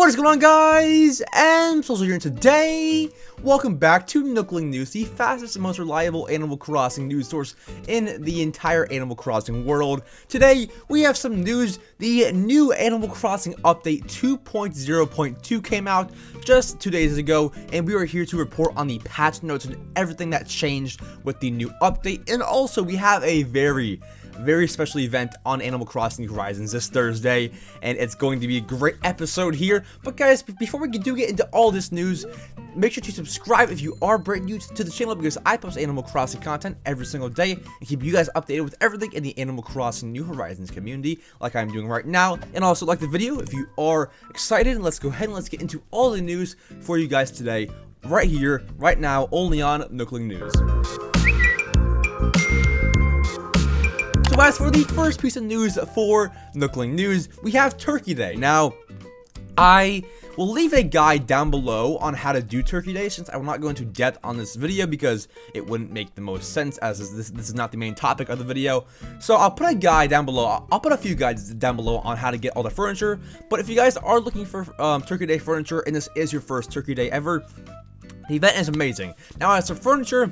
What is going on, guys? EmSwizzle here, and today, welcome back to Nookling News, the fastest and most reliable Animal Crossing news source in the entire Animal Crossing world. Today, we have some news. The new Animal Crossing update 2.0.2 came out just 2 days ago, and we are here to report on the patch notes and everything that changed with the new update. And also, we have a very special event on Animal Crossing New Horizons this Thursday, and it's going to be a great episode here. But guys, before we do get into all this news, make sure to subscribe if you are brand new to the channel, because I post Animal Crossing content every single day and keep you guys updated with everything in the Animal Crossing New Horizons community, like I'm doing right now. And also like the video if you are excited, and let's go ahead and let's get into all the news for you guys today, right here, right now, only on Nookling News. So as for the first piece of news for Nookling News, we have Turkey Day. Now, I will leave a guide down below on how to do Turkey Day, since I will not go into depth on this video because it wouldn't make the most sense, as this is not the main topic of the video. So I'll put a guide down below. I'll put a few guides down below on how to get all the furniture. But if you guys are looking for Turkey Day furniture, and this is your first Turkey Day ever, the event is amazing. Now, as for furniture,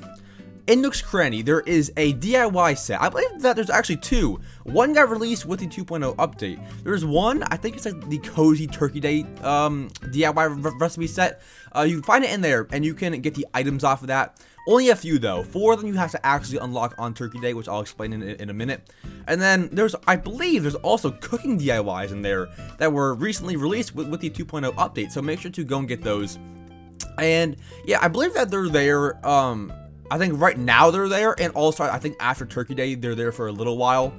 in Nook's Cranny, there is a DIY set. I believe that there's actually two. One got released with the 2.0 update. There's one, I think it's like the Cozy Turkey Day DIY recipe set. You can find it in there, and you can get the items off of that. Only a few, though. 4 of them you have to actually unlock on Turkey Day, which I'll explain in a minute. And then I believe there's also cooking DIYs in there that were recently released with the 2.0 update. So make sure to go and get those. And yeah, I believe that they're there. I think right now they're there, and also I think after Turkey Day they're there for a little while.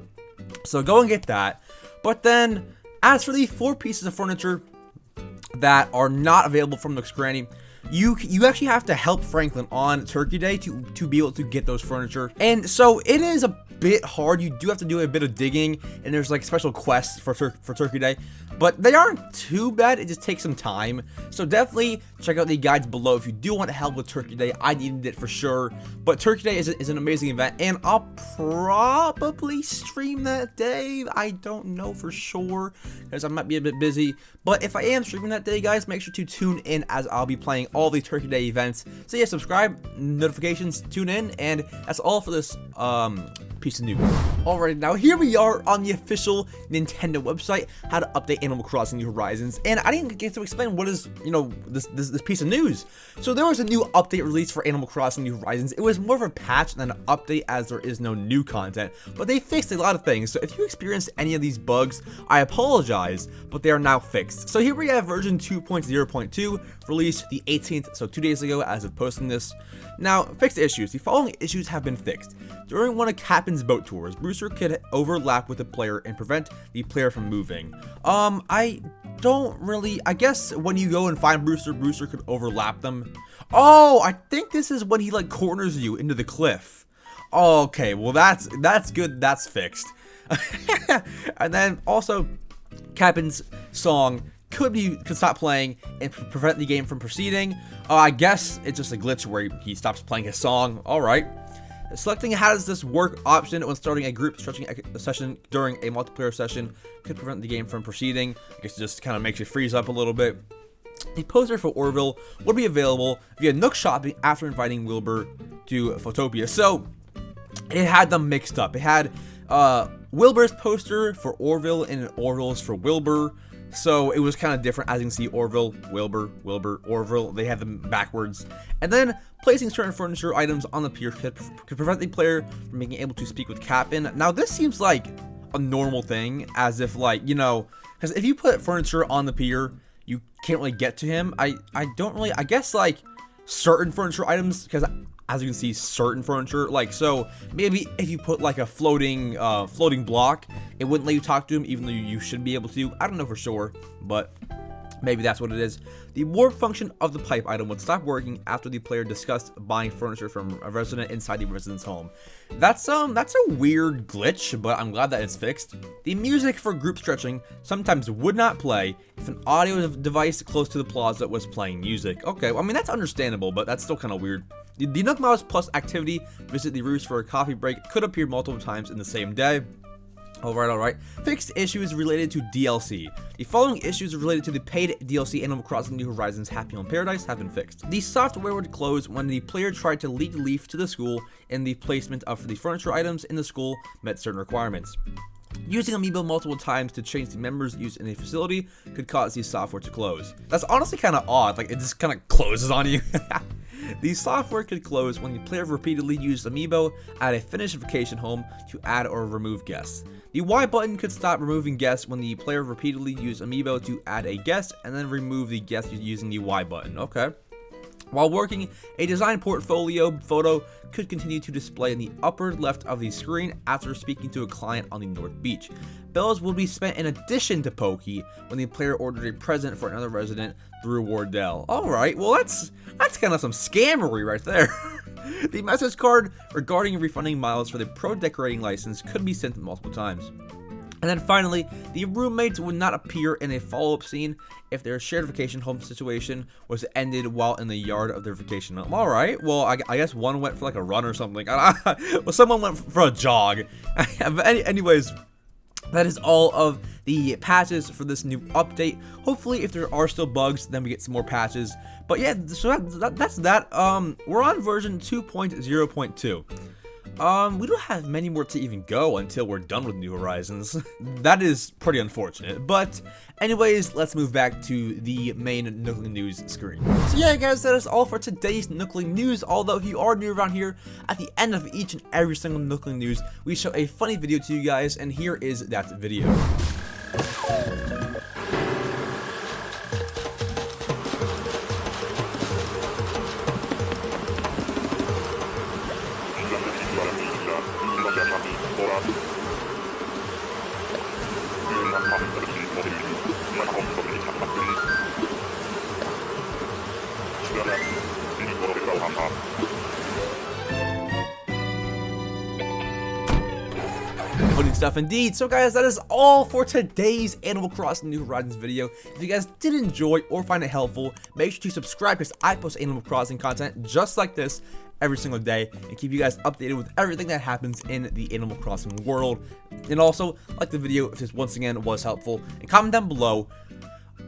So go and get that. But then, as for the 4 pieces of furniture that are not available from Nook's Cranny, you actually have to help Franklin on Turkey Day to be able to get those furniture. And so it is a bit hard. You do have to do a bit of digging, and there's like special quests for Turkey Day, but they aren't too bad. It just takes some time. So definitely check out the guides below if you do want help with Turkey Day. I needed it for sure. But Turkey Day is an amazing event, and I'll probably stream that day. I don't know for sure, because I might be a bit busy. But if I am streaming that day, guys, make sure to tune in, as I'll be playing all the Turkey Day events. So yeah, subscribe, notifications, tune in, and that's all for this piece of news. Alright, now here we are on the official Nintendo website, how to update Animal Crossing New Horizons, and I didn't get to explain what is, this piece of news. So there was a new update released for Animal Crossing New Horizons. It was more of a patch than an update, as there is no new content, but they fixed a lot of things. So if you experienced any of these bugs, I apologize, but they are now fixed. So here we have version 2.0.2, released the 18th, so 2 days ago as of posting this. Now, fixed issues. The following issues have been fixed. During one of Captain's boat tours, Brewster could overlap with the player and prevent the player from moving. I guess when you go and find Brewster could overlap them. Oh, I think this is when he like corners you into the cliff. Okay, well that's good, that's fixed. And then also, Captain's song could stop playing and prevent the game from proceeding. I guess it's just a glitch where he stops playing his song. Alright. Selecting how does this work option when starting a group stretching session during a multiplayer session could prevent the game from proceeding. I guess it just kind of makes you freeze up a little bit. The poster for Orville would be available via Nook Shopping after inviting Wilbur to Photopia. So it had them mixed up. It had Wilbur's poster for Orville and Orville's for Wilbur. So it was kind of different. As you can see, Orville, Wilbur, Orville, they have them backwards. And then placing certain furniture items on the pier could prevent the player from being able to speak with Captain. Now this seems like a normal thing, as if like, because if you put furniture on the pier, you can't really get to him. I guess like certain furniture items, because as you can see, certain furniture, like, so maybe if you put like a floating block, it wouldn't let you talk to him, even though you should be able to. I don't know for sure, but maybe that's what it is. The warp function of the pipe item would stop working after the player discussed buying furniture from a resident inside the resident's home. That's a weird glitch, but I'm glad that it's fixed. The music for group stretching sometimes would not play if an audio device close to the plaza was playing music. Okay, well, I mean, that's understandable, but that's still kind of weird. The Nook Miles Plus activity, visit the roost for a coffee break, could appear multiple times in the same day. Alright. Fixed issues related to DLC. The following issues related to the paid DLC Animal Crossing New Horizons Happy Home Paradise have been fixed. The software would close when the player tried to lead Leaf to the school, and the placement of the furniture items in the school met certain requirements. Using Amiibo multiple times to change the members used in a facility could cause the software to close. That's honestly kind of odd, like it just kind of closes on you. The software could close when the player repeatedly used Amiibo at a finished vacation home to add or remove guests. The Y button could stop removing guests when the player repeatedly used Amiibo to add a guest and then remove the guest using the Y button. Okay. While working, a design portfolio photo could continue to display in the upper left of the screen after speaking to a client on the North Beach. Bells will be spent in addition to Pokey when the player ordered a present for another resident through Wardell. Alright, well that's kind of some scammery right there. The message card regarding refunding miles for the pro decorating license could be sent multiple times. And then finally, the roommates would not appear in a follow-up scene if their shared vacation home situation was ended while in the yard of their vacation home. Alright, well, I guess one went for like a run or something. Well, someone went for a jog. But anyways, that is all of the patches for this new update. Hopefully, if there are still bugs, then we get some more patches. But yeah, so that's that. We're on version 2.0.2. We don't have many more to even go until we're done with New Horizons. That is pretty unfortunate. But anyways, let's move back to the main Nookling news screen. So yeah, guys, that is all for today's Nookling news. Although if you are new around here, at the end of each and every single Nookling news, we show a funny video to you guys, and here is that video. Funny stuff indeed. So guys, that is all for today's Animal Crossing New Horizons video. If you guys did enjoy or find it helpful, make sure to subscribe because I post Animal Crossing content just like this every single day and keep you guys updated with everything that happens in the Animal Crossing world. And also, like the video if this once again was helpful, and comment down below,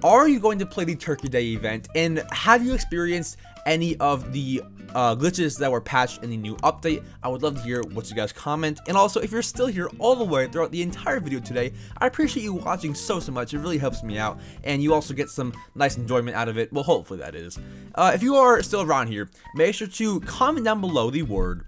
are you going to play the Turkey Day event, and have you experienced any of the glitches that were patched in the new update? I would love to hear what you guys comment. And also, if you're still here all the way throughout the entire video today, I appreciate you watching so much. It really helps me out, and you also get some nice enjoyment out of it. Well, hopefully that is. If you are still around here, make sure to comment down below the word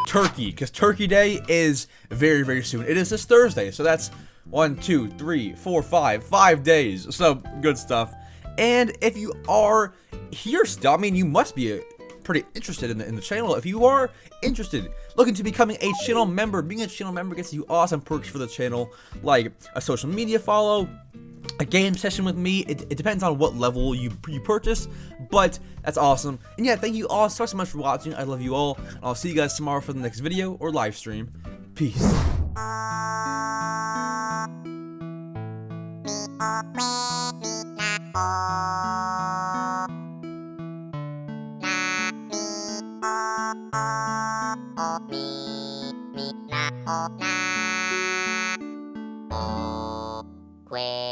Turkey, because Turkey Day is very, very soon. It is this Thursday, so that's 1, 2, 3, 4, 5 days. So good stuff. And if you are here still, I mean, you must be pretty interested in the channel. If you are interested, looking to becoming a channel member, being a channel member gets you awesome perks for the channel, like a social media follow, a game session with me. It depends on what level you purchase, but that's awesome. And yeah, thank you all so much for watching. I love you all, and I'll see you guys tomorrow for the next video or live stream. Peace. Quay